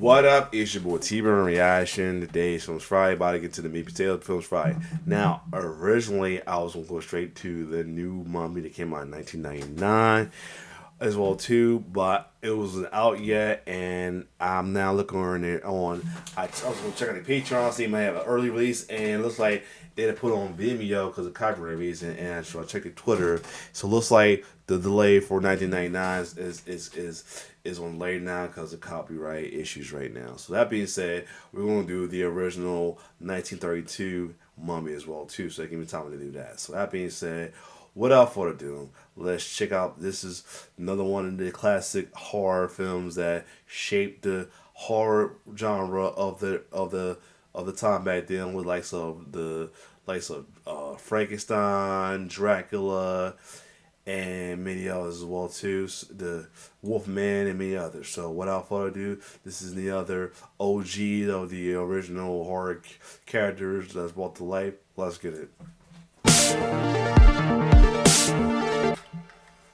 What up? It's your boy T-Burn Reaction. Today's Films Friday. About to get to the meat potato Films Friday. Now, originally, I was going to go straight to the new Mummy that came out in 1999 as well too, but it wasn't out yet, and I'm now looking on it on. I was going to check on the Patreon, see if I have an early release, and it looks like they had to put it on Vimeo because of copyright reason. And so I checked the Twitter, so it looks like the delay for 1999 is on late now because of copyright issues right now. So that being said, we're going to do the original 1932 Mummy as well too, so they give me time to do that. So that being said, without further ado, let's check out. This is another one of the classic horror films that shaped the horror genre of the time back then, with likes of Frankenstein, Dracula, and many others as well too. The Wolfman and many others. So without further ado, this is the other OG of the original horror characters that's brought to life. Let's get it.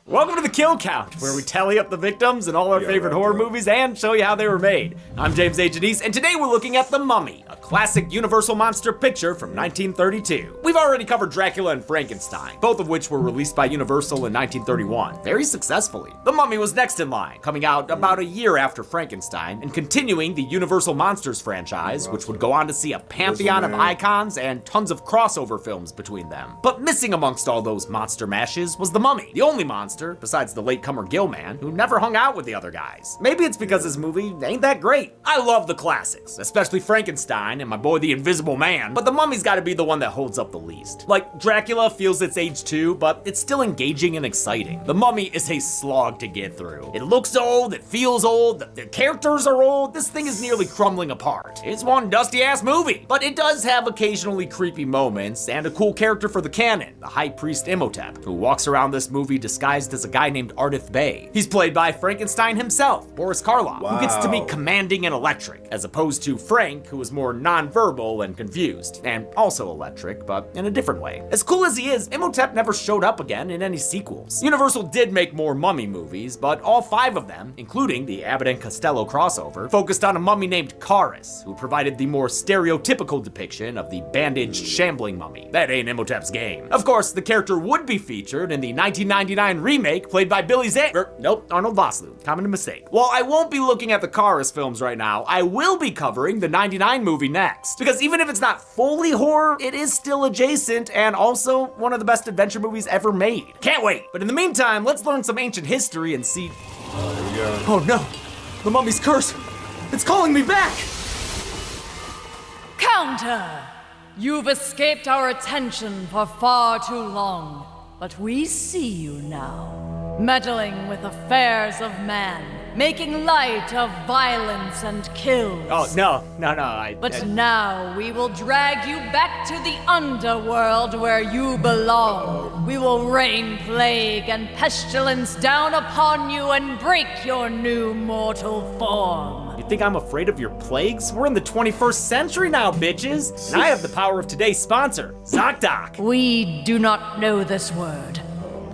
Welcome to the Kill Count, where we tally up the victims in all our favorite horror movies and show you how they were made. I'm James A. Janice, and today we're looking at The Mummy, a classic Universal monster picture from 1932. We've already covered Dracula and Frankenstein, both of which were released by Universal in 1931, very successfully. The Mummy was next in line, coming out about a year after Frankenstein, and continuing the Universal Monsters franchise, which would go on to see a pantheon of icons and tons of crossover films between them. But missing amongst all those monster mashes was The Mummy, the only monster, besides the latecomer Gilman, who never hung out with the other guys. Maybe it's because his movie ain't that great. I love the classics, especially Frankenstein and my boy the Invisible Man, but The Mummy's gotta be the one that holds up the least. Like, Dracula feels its age too, but it's still engaging and exciting. The Mummy is a slog to get through. It looks old, it feels old, the characters are old, this thing is nearly crumbling apart. It's one dusty-ass movie, but it does have occasionally creepy moments and a cool character for the canon, the High Priest Imhotep, who walks around this movie disguised as a guy named Ardith Bey. He's played by Frankenstein himself, Boris Karloff, who gets to be commanding and electric, as opposed to Frank, who is more non-verbal and confused, and also electric, but in a different way. As cool as he is, Imhotep never showed up again in any sequels. Universal did make more Mummy movies, but all 5 of them, including the Abbott and Costello crossover, focused on a mummy named Kharis, who provided the more stereotypical depiction of the bandaged, shambling mummy. That ain't Imhotep's game. Of course, the character would be featured in the 1999 remake played by Billy Zane. Nope, Arnold Vosloo. Common mistake. While I won't be looking at the Kharis films right now, I will be covering the 99 movie next. Because even if it's not fully horror, it is still adjacent and also one of the best adventure movies ever made. Can't wait. But in the meantime, let's learn some ancient history and see. Here we go. Oh no, the mummy's curse. It's calling me back. Counter! You've escaped our attention for far too long, but we see you now, meddling with affairs of man, making light of violence and kills. Oh, no, But now we will drag you back to the underworld where you belong. We will rain plague and pestilence down upon you and break your new mortal form. You think I'm afraid of your plagues? We're in the 21st century now, bitches. And I have the power of today's sponsor, ZocDoc. We do not know this word.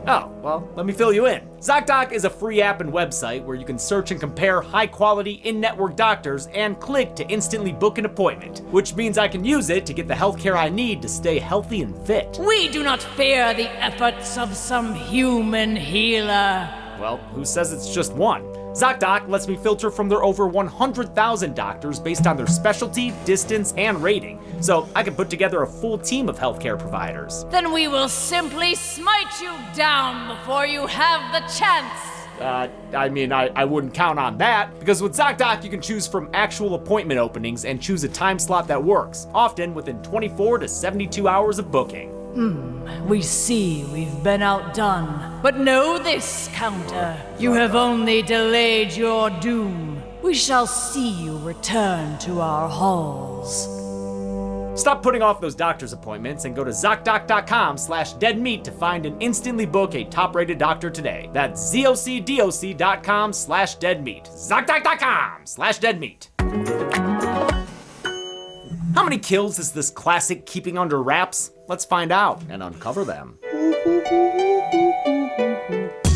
Oh, well, let me fill you in. ZocDoc is a free app and website where you can search and compare high-quality in-network doctors and click to instantly book an appointment, which means I can use it to get the healthcare I need to stay healthy and fit. We do not fear the efforts of some human healer. Well, who says it's just one? ZocDoc lets me filter from their over 100,000 doctors based on their specialty, distance, and rating, so I can put together a full team of healthcare providers. Then we will simply smite you down before you have the chance. I wouldn't count on that, because with ZocDoc you can choose from actual appointment openings and choose a time slot that works, often within 24 to 72 hours of booking. We see we've been outdone. But know this, Counter. You have only delayed your doom. We shall see you return to our halls. Stop putting off those doctor's appointments and go to ZocDoc.com/deadmeat to find and instantly book a top-rated doctor today. That's ZocDoc.com/deadmeat. ZocDoc.com/deadmeat. How many kills is this classic keeping under wraps? Let's find out and uncover them.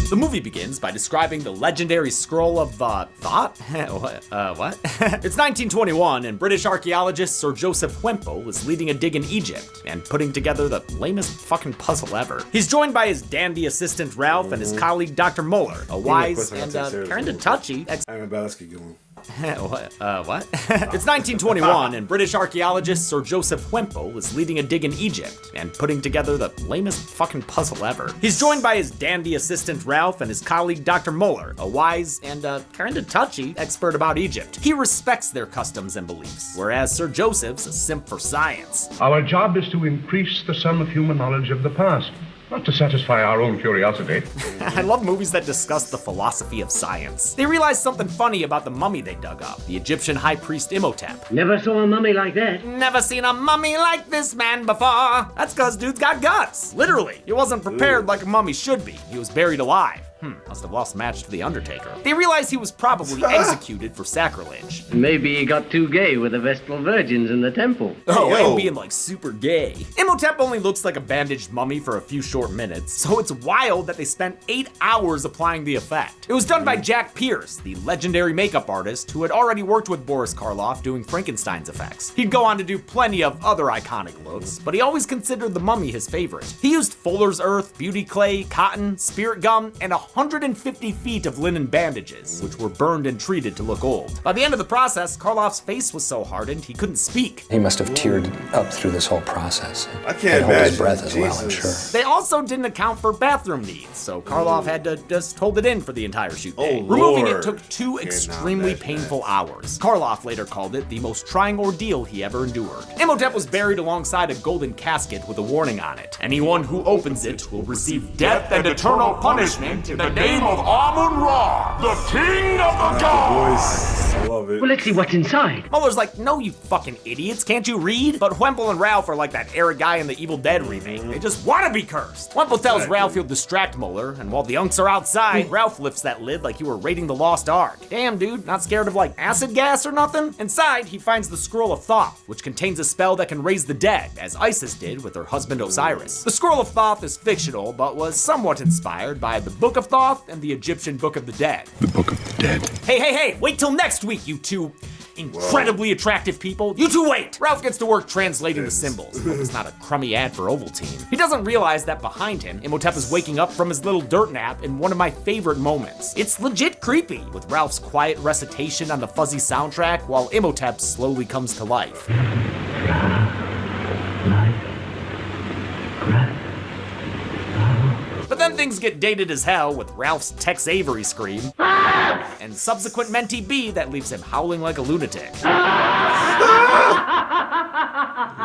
The movie begins by describing the legendary scroll of thought? What? It's 1921, and British archaeologist Sir Joseph Whemple is leading a dig in Egypt and putting together the lamest fucking puzzle ever. He's joined by his dandy assistant Ralph and his colleague Dr. Muller, a wise and kinda touchy let's keep going. What? It's 1921, and British archaeologist Sir Joseph Whemple is leading a dig in Egypt and putting together the lamest fucking puzzle ever. He's joined by his dandy assistant Ralph and his colleague Dr. Muller, a wise and kinda touchy expert about Egypt. He respects their customs and beliefs, whereas Sir Joseph's a simp for science. Our job is to increase the sum of human knowledge of the past, not to satisfy our own curiosity. I love movies that discuss the philosophy of science. They realized something funny about the mummy they dug up, the Egyptian high priest Imhotep. Never saw a mummy like that. Never seen a mummy like this man before. That's cause dude's got guts. Literally. He wasn't prepared like a mummy should be. He was buried alive. Must have lost match to the Undertaker. They realized he was probably executed for sacrilege. Maybe he got too gay with the Vestal Virgins in the temple. And being like super gay. Imhotep only looks like a bandaged mummy for a few short minutes, so it's wild that they spent 8 hours applying the effect. It was done by Jack Pierce, the legendary makeup artist who had already worked with Boris Karloff doing Frankenstein's effects. He'd go on to do plenty of other iconic looks, but he always considered the mummy his favorite. He used Fuller's Earth, beauty clay, cotton, spirit gum, and 150 feet of linen bandages, which were burned and treated to look old. By the end of the process, Karloff's face was so hardened he couldn't speak. He must have teared up through this whole process. I can't and hold imagine. his breath as well, I'm Jesus. sure. They also didn't account for bathroom needs, so Karloff had to just hold it in for the entire shoot day. Oh, Removing Lord. it took 2 Cannot extremely imagine painful hours. Karloff later called it the most trying ordeal he ever endured. Imhotep was buried alongside a golden casket with a warning on it. Anyone who opens it will receive death and eternal punishment in the name of Amun-Ra, the king of the gods! Boys, I love it. Well, let's see what's inside. Muller's like, no, you fucking idiots, can't you read? But Whemple and Ralph are like that Eric guy in the Evil Dead remake. They just want to be cursed. Whemple tells Ralph he'll distract Muller, and while the unks are outside, Ralph lifts that lid like you were raiding the Lost Ark. Damn, dude, not scared of like acid gas or nothing? Inside, he finds the Scroll of Thoth, which contains a spell that can raise the dead, as Isis did with her husband Osiris. The Scroll of Thoth is fictional, but was somewhat inspired by the Book of Thoth and the Egyptian Book of the Dead. The Book of the Dead. Hey, wait till next week, you two incredibly attractive people. You two wait! Ralph gets to work translating the symbols. Hope it's not a crummy ad for Ovaltine. He doesn't realize that behind him, Imhotep is waking up from his little dirt nap in one of my favorite moments. It's legit creepy, with Ralph's quiet recitation on the fuzzy soundtrack while Imhotep slowly comes to life. But then things get dated as hell with Ralph's Tex Avery scream and subsequent Mentee B that leaves him howling like a lunatic.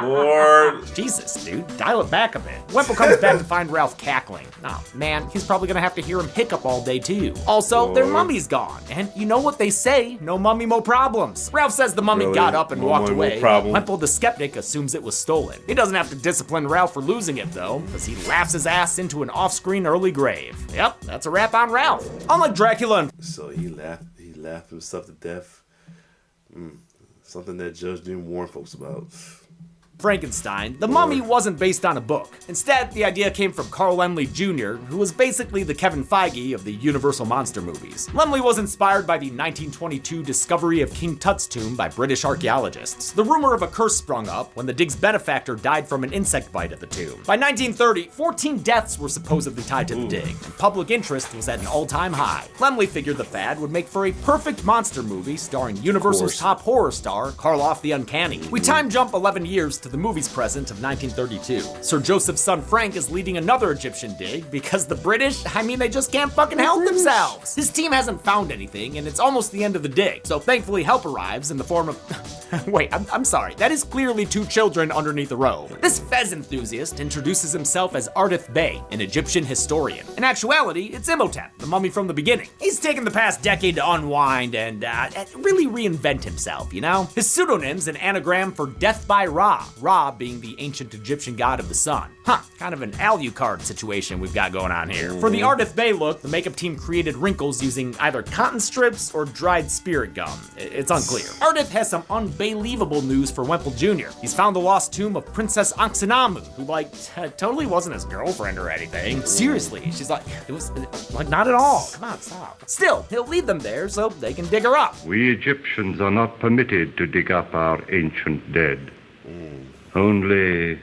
Lord. Jesus, dude, dial it back a bit. Whemple comes back to find Ralph cackling. Oh, man, he's probably gonna have to hear him hiccup all day too. Also, their mummy's gone, and you know what they say, no mummy, mo problems. Ralph says the mummy Really? got up and No walked mummy, mo away. problem? Whemple the skeptic assumes it was stolen. He doesn't have to discipline Ralph for losing it though, because he laughs his ass into an off-screen early grave. Yep, that's a wrap on Ralph. Unlike Dracula and So he laughed himself to death. Something that Judge Doom warned folks about. Frankenstein, The Mummy wasn't based on a book. Instead, the idea came from Carl Laemmle Jr., who was basically the Kevin Feige of the Universal monster movies. Laemmle was inspired by the 1922 discovery of King Tut's tomb by British archaeologists. The rumor of a curse sprung up when the dig's benefactor died from an insect bite at the tomb. By 1930, 14 deaths were supposedly tied to the dig, and public interest was at an all-time high. Laemmle figured the fad would make for a perfect monster movie starring Universal's top horror star, Karloff the Uncanny. We time jump 11 years to the movie's present of 1932. Sir Joseph's son Frank is leading another Egyptian dig because the British, they just can't fucking help themselves. His team hasn't found anything, and it's almost the end of the dig. So thankfully help arrives in the form of... Wait, I'm sorry. That is clearly 2 children underneath a robe. This Fez enthusiast introduces himself as Ardith Bey, an Egyptian historian. In actuality, it's Imhotep, the mummy from the beginning. He's taken the past decade to unwind and really reinvent himself, you know? His pseudonym's an anagram for Death by Ra, Ra being the ancient Egyptian god of the sun. Kind of an Alucard situation we've got going on here. For the Ardith Bey look, the makeup team created wrinkles using either cotton strips or dried spirit gum. It's unclear. Ardith has some unbelievable news for Wemple Jr. He's found the lost tomb of Princess Anxinamu, who, like, totally wasn't his girlfriend or anything. Seriously, she's like, it was, like, not at all. Come on, stop. Still, he'll leave them there so they can dig her up. We Egyptians are not permitted to dig up our ancient dead. Only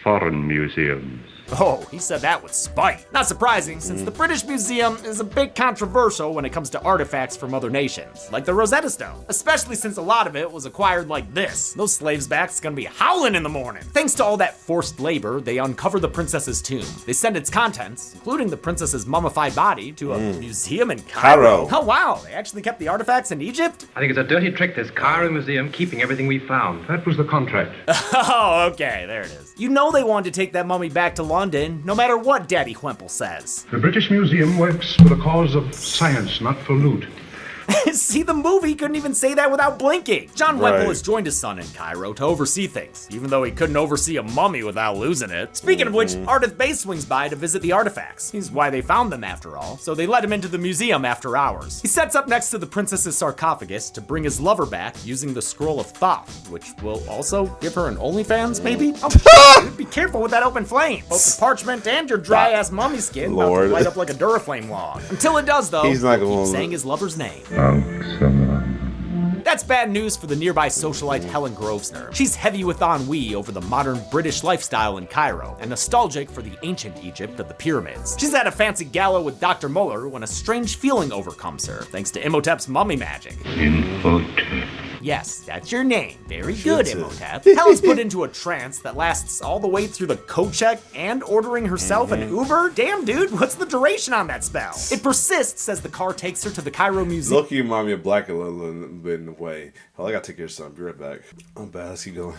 foreign museums. Oh, he said that with spite. Not surprising, since the British Museum is a bit controversial when it comes to artifacts from other nations, like the Rosetta Stone, especially since a lot of it was acquired like this. Those slaves' backs gonna be howling in the morning. Thanks to all that forced labor, they uncover the princess's tomb. They send its contents, including the princess's mummified body, to a museum in Cairo. Oh wow, they actually kept the artifacts in Egypt? I think it's a dirty trick, this Cairo Museum keeping everything we found. That was the contract. Oh, okay, there it is. You know they wanted to take that mummy back to London, no matter what Daddy Wemple says. The British Museum works for the cause of science, not for loot. See, the movie couldn't even say that without blinking. John Right. Wemple has joined his son in Cairo to oversee things, even though he couldn't oversee a mummy without losing it. Speaking of which, Ardith Bay swings by to visit the artifacts. He's why they found them after all, so they let him into the museum after hours. He sets up next to the princess's sarcophagus to bring his lover back using the Scroll of Thoth, which will also give her an OnlyFans, maybe? Oh, dude, be careful with that open flame. Both the parchment and your dry-ass mummy skin about Lord. to light up like a Duraflame log. Until it does, though, He's not he'll gonna- keep saying his lover's name. Anxinamu. That's bad news for the nearby socialite Helen Grosvenor. She's heavy with ennui over the modern British lifestyle in Cairo and nostalgic for the ancient Egypt of the pyramids. She's at a fancy gala with Dr. Muller when a strange feeling overcomes her, thanks to Imhotep's mummy magic. Imhotep. Yes, that's your name. Very good, Shit. Imhotep. Helen's put into a trance that lasts all the way through the coat check and ordering herself an Uber? Damn, dude, what's the duration on that spell? It persists as the car takes her to the Cairo Museum. Look, you remind me of Black a little bit in a way. Hell, I gotta take care of something. Be right back. I'm bad. Let's keep going.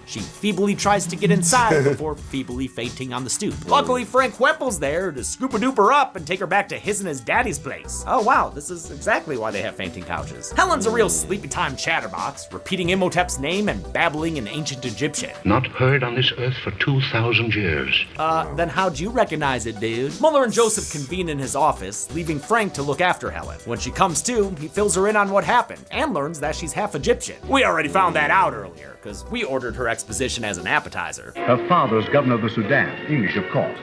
She feebly tries to get inside before feebly fainting on the stoop. Luckily, Frank Wemple's there to scoop-a-doop her up and take her back to his and his daddy's place. Oh wow, this is exactly why they have fainting couches. Helen's a real sleepy time chatterbox, repeating Imhotep's name and babbling in ancient Egyptian. Not heard on this earth for 2,000 years. Then how'd you recognize it, dude? Muller and Joseph convene in his office, leaving Frank to look after Helen. When she comes to, he fills her in on what happened and learns that she's half Egyptian. We already found that out earlier, because we ordered her exposition as an appetizer. Her father's governor of the Sudan, English of course.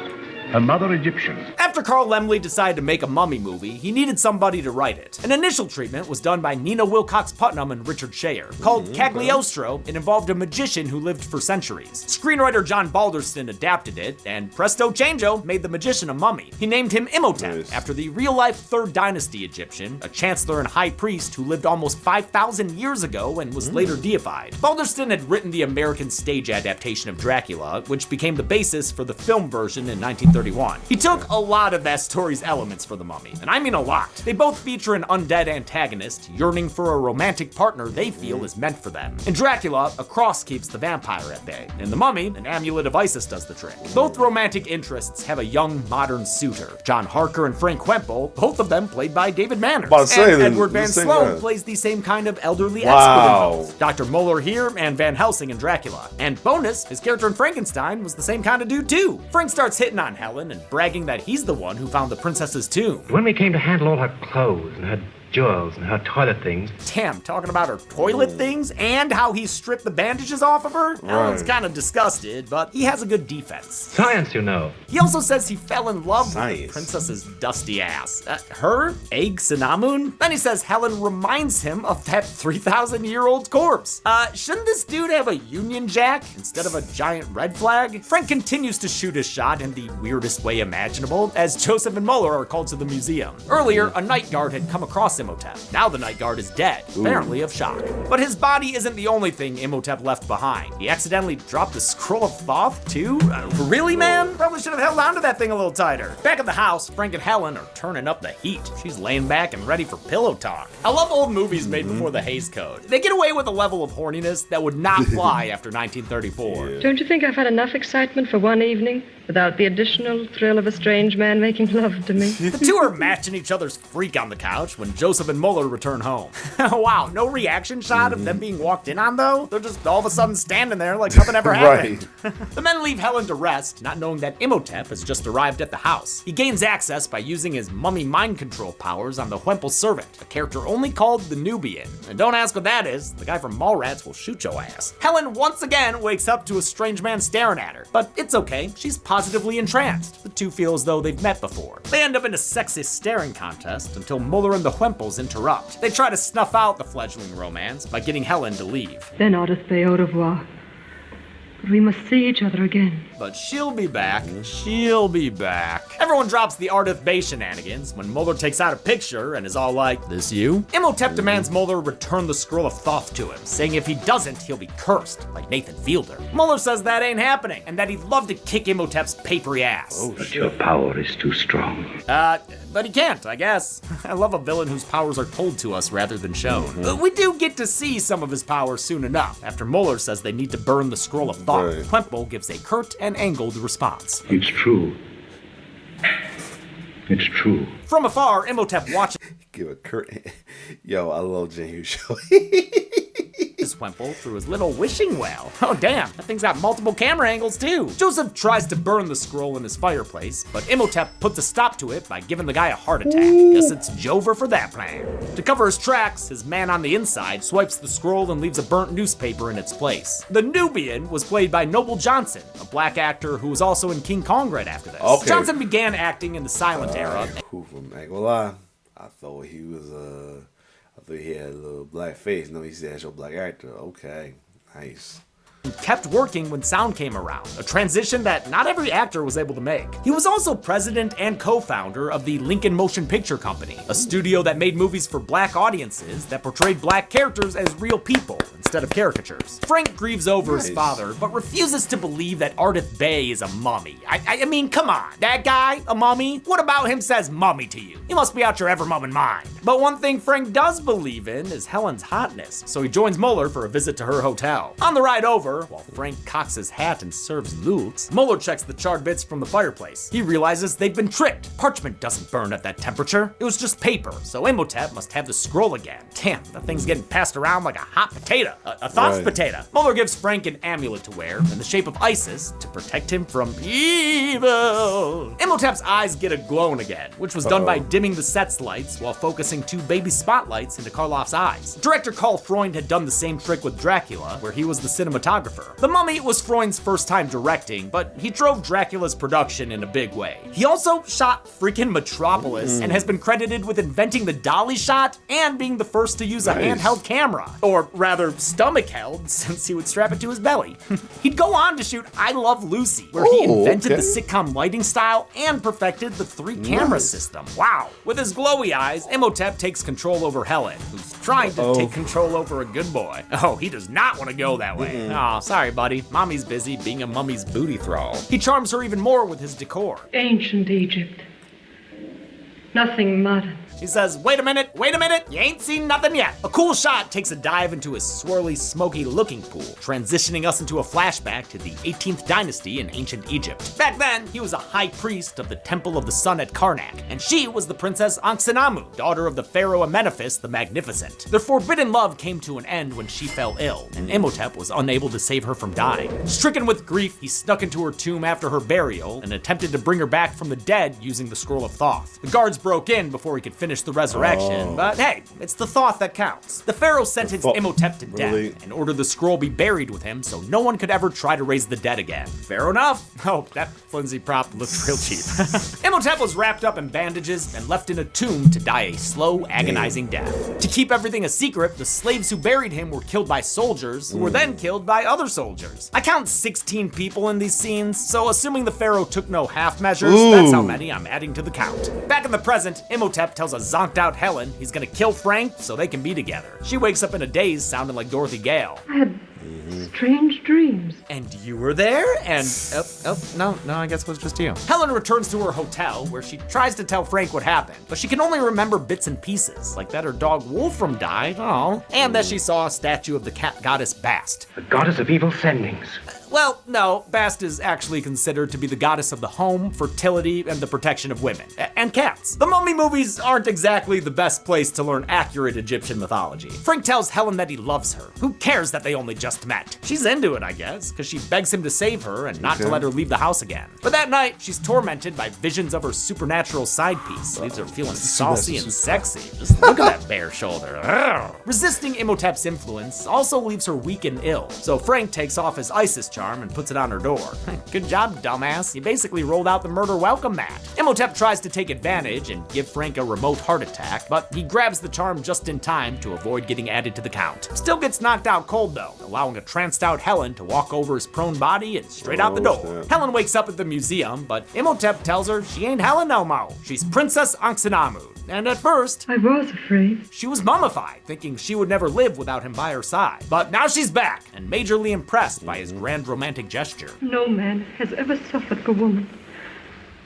Her mother Egyptian. After Carl Laemmle decided to make a mummy movie, he needed somebody to write it. An initial treatment was done by Nina Wilcox Putnam and Richard Shayer. Called Cagliostro, it involved a magician who lived for centuries. Screenwriter John Balderston adapted it, and presto changeo, made the magician a mummy. He named him Imhotep, Nice. after the real-life 3rd Dynasty Egyptian, a chancellor and high priest who lived almost 5,000 years ago and was later deified. Balderston had written the American stage adaptation of Dracula, which became the basis for the film version in 1931. He took a lot of that story's elements for The Mummy, and I mean a lot. They both feature an undead antagonist yearning for a romantic partner they feel is meant for them. In Dracula, a cross keeps the vampire at bay. In The Mummy, an amulet of Isis does the trick. Both romantic interests have a young, modern suitor. John Harker and Frank Wemple, both of them played by David Manners. About to say, And then, Edward the Van same Sloan guy. plays the same kind of elderly Wow. expert in both. Dr. Muller here and Van Helsing in Dracula. And bonus, his character in Frankenstein was the same kind of dude too. Frank starts hitting on Helen and bragging that he's the one who found the princess's tomb. When we came to handle all her clothes and her jewels and her toilet things, Damn, talking about her toilet things and how he stripped the bandages off of her? Helen's kind of disgusted, but he has a good defense. science, you know. He also says he fell in love with the Science. princess's dusty ass. Her? Egg Sinamun? Then he says Helen reminds him of that 3,000-year-old corpse. Shouldn't this dude have a Union Jack instead of a giant red flag? Frank continues to shoot his shot in the weirdest way imaginable as Joseph and Muller are called to the museum. Earlier, a night guard had come across Imhotep. Now the night guard is dead, apparently of shock. But his body isn't the only thing Imhotep left behind. He accidentally dropped the Scroll of Thoth, too? Really, man? Probably should have held onto that thing a little tighter. Back at the house, Frank and Helen are turning up the heat. She's laying back and ready for pillow talk. I love old movies made before the Hays Code. They get away with a level of horniness that would not fly after 1934. Don't you think I've had enough excitement for one evening? without the additional thrill of a strange man making love to me. The two are matching each other's freak on the couch when Joseph and Mueller return home. Wow, no reaction shot of them being walked in on, though? They're just all of a sudden standing there like nothing ever happened. The men leave Helen to rest, not knowing that Imhotep has just arrived at the house. He gains access by using his mummy mind control powers on the Whemple servant, a character only called the Nubian. And don't ask what that is, the guy from Mallrats will shoot your ass. Helen once again wakes up to a strange man staring at her, but it's okay, she's positively entranced. The two feel as though they've met before. They end up in a sexist staring contest until Mueller and the Whemples interrupt. They try to snuff out the fledgling romance by getting Helen to leave. Then Odyssey, au revoir. But we must see each other again. But she'll be back. She'll be back. Everyone drops the Ardith Bay shenanigans when Mueller takes out a picture and is all like, "This you?" Imhotep demands Mueller return the Scroll of Thoth to him, saying if he doesn't, he'll be cursed, like Nathan Fielder. Mueller says that ain't happening, and that he'd love to kick Imhotep's papery ass. But your power is too strong. But he can't, I guess. I love a villain whose powers are told to us rather than shown. We do get to see some of his powers soon enough, after Mueller says they need to burn the Scroll of Thoth. Whemple gives a curt and angled response. It's true. It's true. From afar, Imhotep watches Give a curt. Yo, I love James Show. Whemple through his little wishing well. Oh damn, that thing's got multiple camera angles too. Joseph tries to burn the scroll in his fireplace, but Imhotep puts a stop to it by giving the guy a heart attack. Guess it's Jover for that plan. To cover his tracks, his man on the inside swipes the scroll and leaves a burnt newspaper in its place. The Nubian was played by Noble Johnson, a black actor who was also in King Kong right after this. Okay. Johnson began acting in the silent era. Cool, I ain't gonna lie. I thought he was I thought he had a little black face. No, he's the actual black actor. Okay, nice. Kept working when sound came around, a transition that not every actor was able to make. He was also president and co-founder of the Lincoln Motion Picture Company, a studio that made movies for black audiences that portrayed black characters as real people instead of caricatures. Frank grieves over his father, but refuses to believe that Ardith Bay is a mummy. I mean, come on, that guy, a mummy? What about him says mummy to you? You must be out your ever-mumming mind. But one thing Frank does believe in is Helen's hotness, so he joins Mueller for a visit to her hotel. On the ride over, while Frank cocks his hat and serves lutes, Mueller checks the charred bits from the fireplace. He realizes they've been tricked. Parchment doesn't burn at that temperature. It was just paper, so Imhotep must have the scroll again. Damn, that thing's getting passed around like a hot potato. A Thoth potato. Mueller gives Frank an amulet to wear in the shape of Isis to protect him from evil. Imhotep's eyes get a glowing again, which was done by dimming the set's lights while focusing two baby spotlights into Karloff's eyes. Director Carl Freund had done the same trick with Dracula, where he was the cinematographer. The Mummy was Freund's first time directing, but he drove Dracula's production in a big way. He also shot freaking Metropolis and has been credited with inventing the dolly shot and being the first to use a handheld camera. Or rather, stomach held, since he would strap it to his belly. He'd go on to shoot I Love Lucy, where he invented the sitcom lighting style and perfected the 3-camera system. Wow. With his glowy eyes, Imhotep takes control over Helen, who's trying to take control over a good boy. Oh, he does not want to go that way. Aw, sorry, buddy. Mommy's busy being a mummy's booty thrall. He charms her even more with his decor. Ancient Egypt. Nothing modern. He says, wait a minute, you ain't seen nothing yet. A cool shot takes a dive into his swirly, smoky looking pool, transitioning us into a flashback to the 18th dynasty in ancient Egypt. Back then, he was a high priest of the Temple of the Sun at Karnak, and she was the Princess Ankhsenamu, daughter of the Pharaoh Amenephis the Magnificent. Their forbidden love came to an end when she fell ill, and Imhotep was unable to save her from dying. Stricken with grief, he snuck into her tomb after her burial and attempted to bring her back from the dead using the Scroll of Thoth. The guards broke in before he could finish the resurrection, but hey, it's the Thoth that counts. The Pharaoh sentenced Imhotep to death and ordered the scroll be buried with him so no one could ever try to raise the dead again. Fair enough. Oh, that flimsy prop looked real cheap. Imhotep was wrapped up in bandages and left in a tomb to die a slow, agonizing death. To keep everything a secret, the slaves who buried him were killed by soldiers who were then killed by other soldiers. I count 16 people in these scenes, so assuming the Pharaoh took no half measures, that's how many I'm adding to the count. Back in the present, Imhotep tells a zonked out Helen he's gonna kill Frank so they can be together. She wakes up in a daze sounding like Dorothy Gale. I had strange dreams. And you were there? And, no, I guess it was just you. Helen returns to her hotel where she tries to tell Frank what happened, but she can only remember bits and pieces, like that her dog Wolfram died, and that she saw a statue of the cat goddess Bast. The goddess of evil sendings. Well, no, Bast is actually considered to be the goddess of the home, fertility, and the protection of women. And cats. The Mummy movies aren't exactly the best place to learn accurate Egyptian mythology. Frank tells Helen that he loves her. Who cares that they only just met? She's into it, I guess, because she begs him to save her and not to let her leave the house again. But that night, she's tormented by visions of her supernatural side piece. Leaves her feeling saucy and sexy. Just look at that bare shoulder. Ugh. Resisting Imhotep's influence also leaves her weak and ill. So Frank takes off his Isis charm and puts it on her door. Good job, dumbass. You basically rolled out the murder welcome mat. Imhotep tries to take advantage and give Frank a remote heart attack, but he grabs the charm just in time to avoid getting added to the count. Still gets knocked out cold though, allowing a tranced out Helen to walk over his prone body and straight out the door. Helen wakes up at the museum, but Imhotep tells her she ain't Helen no more. She's Princess Ankhsenamu. And at first, I was afraid. she was mummified, thinking she would never live without him by her side. But now she's back, and majorly impressed by his grand romantic gesture. No man has ever suffered for woman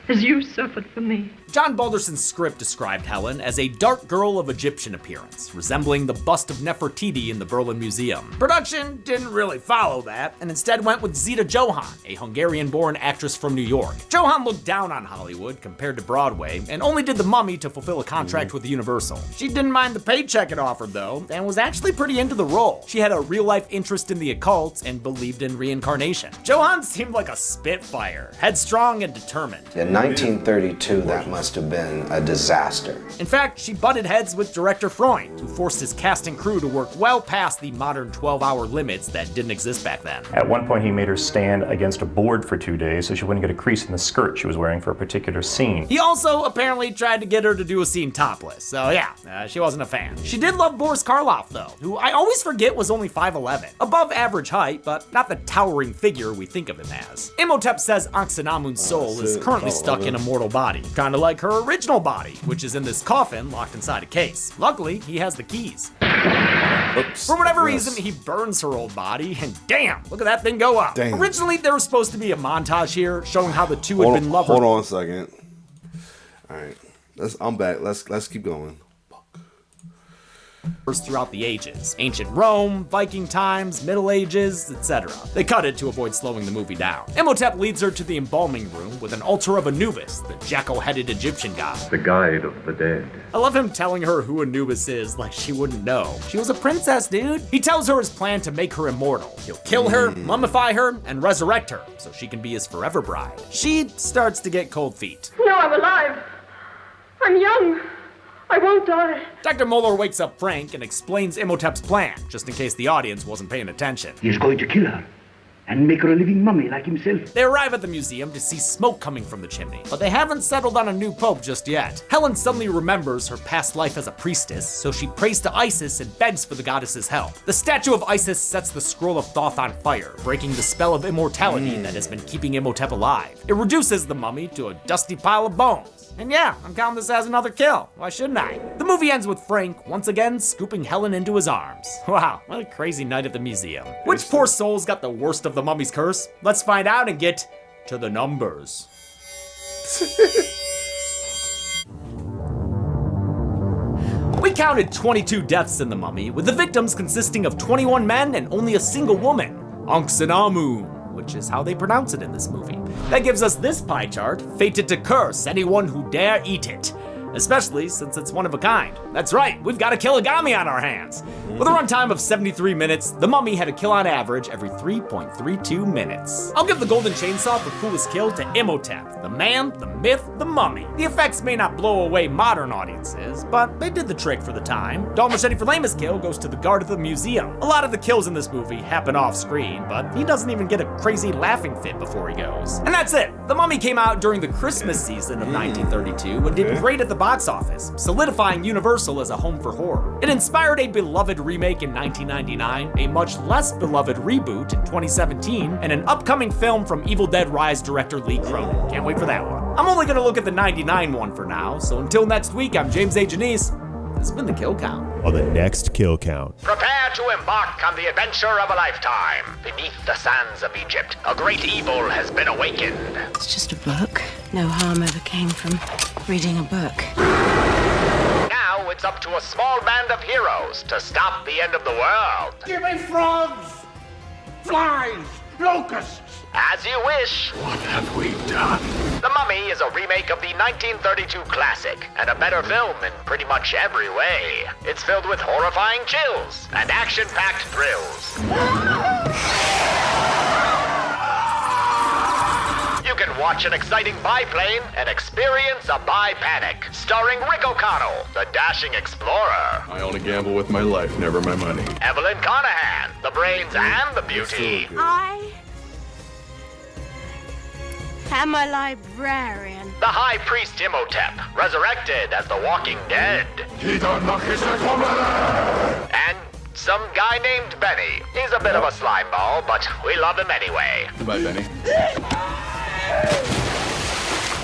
as you suffered for me. John Balderson's script described Helen as a dark girl of Egyptian appearance, resembling the bust of Nefertiti in the Berlin Museum. Production didn't really follow that, and instead went with Zita Johann, a Hungarian-born actress from New York. Johann looked down on Hollywood compared to Broadway, and only did The Mummy to fulfill a contract with Universal. She didn't mind the paycheck it offered, though, and was actually pretty into the role. She had a real-life interest in the occult and believed in reincarnation. Johann seemed like a spitfire, headstrong and determined. In 1932, that must have been a disaster. In fact, she butted heads with director Freund, who forced his cast and crew to work well past the modern 12-hour limits that didn't exist back then. At one point, he made her stand against a board for 2 days so she wouldn't get a crease in the skirt she was wearing for a particular scene. He also apparently tried to get her to do a scene topless, so yeah, she wasn't a fan. She did love Boris Karloff, though, who I always forget was only 5'11". Above average height, but not the towering figure we think of him as. Imhotep says Ankhsenamun's soul is currently stuck in a mortal body, kinda like her original body, which is in this coffin locked inside a case. Luckily, he has the keys. Oops. For whatever reason, he burns her old body, and damn, look at that thing go up. Damn. Originally, there was supposed to be a montage here showing how the two had been lovers. Hold on a second. All right, I'm back. Let's keep going. Throughout the ages. Ancient Rome, Viking times, Middle Ages, etc. They cut it to avoid slowing the movie down. Imhotep leads her to the embalming room with an altar of Anubis, the jackal-headed Egyptian god. The guide of the dead. I love him telling her who Anubis is like she wouldn't know. She was a princess, dude. He tells her his plan to make her immortal. He'll kill her, mummify her, and resurrect her so she can be his forever bride. She starts to get cold feet. No, I'm alive. I'm young. I won't die. Dr. Moeller wakes up Frank and explains Imhotep's plan, just in case the audience wasn't paying attention. He's going to kill her and make her a living mummy like himself. They arrive at the museum to see smoke coming from the chimney, but they haven't settled on a new pope just yet. Helen suddenly remembers her past life as a priestess, so she prays to Isis and begs for the goddess's help. The statue of Isis sets the scroll of Thoth on fire, breaking the spell of immortality that has been keeping Imhotep alive. It reduces the mummy to a dusty pile of bones. And yeah, I'm counting this as another kill. Why shouldn't I? The movie ends with Frank once again scooping Helen into his arms. Wow, what a crazy night at the museum. Which poor soul's got the worst of the mummy's curse? Let's find out and get to the numbers. We counted 22 deaths in The Mummy, with the victims consisting of 21 men and only a single woman, Ankhsenamun, which is how they pronounce it in this movie. That gives us this pie chart, fated to curse anyone who dare eat it. Especially since it's one of a kind. That's right, we've got a Killigami on our hands. With a runtime of 73 minutes, The Mummy had a kill on average every 3.32 minutes. I'll give the Golden Chainsaw for coolest kill to Imhotep, the man, the myth, the mummy. The effects may not blow away modern audiences, but they did the trick for the time. Dal Machete for lamest kill goes to the guard of the museum. A lot of the kills in this movie happen off screen, but he doesn't even get a crazy laughing fit before he goes. And that's it. The Mummy came out during the Christmas season of 1932 and did great at the box office, solidifying Universal as a home for horror. It inspired a beloved remake in 1999, a much less beloved reboot in 2017, and an upcoming film from Evil Dead Rise director Lee Cronin. Can't wait for that one. I'm only gonna look at the 99 one for now, so until next week, I'm James A. Janice. This has been the Kill Count. On the next Kill Count. Prepare to embark on the adventure of a lifetime. Beneath the sands of Egypt, a great evil has been awakened. It's just a book. No harm ever came from reading a book. Now it's up to a small band of heroes to stop the end of the world. Give me frogs, flies, locusts! As you wish. What have we done? The Mummy is a remake of the 1932 classic, and a better film in pretty much every way. It's filled with horrifying chills and action-packed thrills. You can watch an exciting biplane and experience a bi-panic, starring Rick O'Connell, the dashing explorer. I only gamble with my life, never my money. Evelyn Conahan, the brains and the beauty. I am a librarian. The High Priest Imhotep, resurrected as the Walking Dead. And some guy named Benny. He's a bit of a slime ball, but we love him anyway. Goodbye, Benny.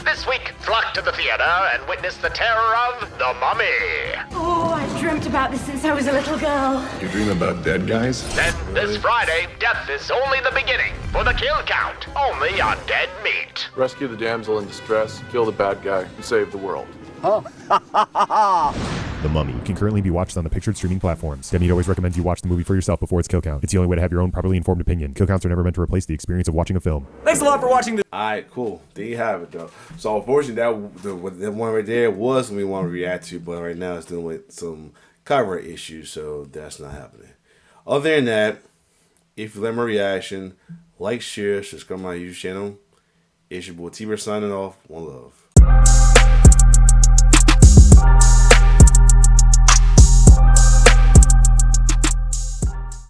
This week, flock to the theater and witness the terror of The Mummy. Oh, I've dreamt about this since I was a little girl. You dream about dead guys? Then this Friday, death is only the beginning for the kill count, only on Dead Meat. Rescue the damsel in distress, kill the bad guy, and save the world. The Mummy can currently be watched on the pictured streaming platforms. Demi always recommends you watch the movie for yourself before its kill count. It's the only way to have your own properly informed opinion. Kill counts are never meant to replace the experience of watching a film. Thanks a lot for watching this. Alright, cool. There you have it, though. So, unfortunately, that one right there was what we want to react to, but right now it's dealing with some copyright issues, so that's not happening. Other than that, if you like my reaction, like, share, subscribe to my YouTube channel. It's your boy T-Bird signing off. One love.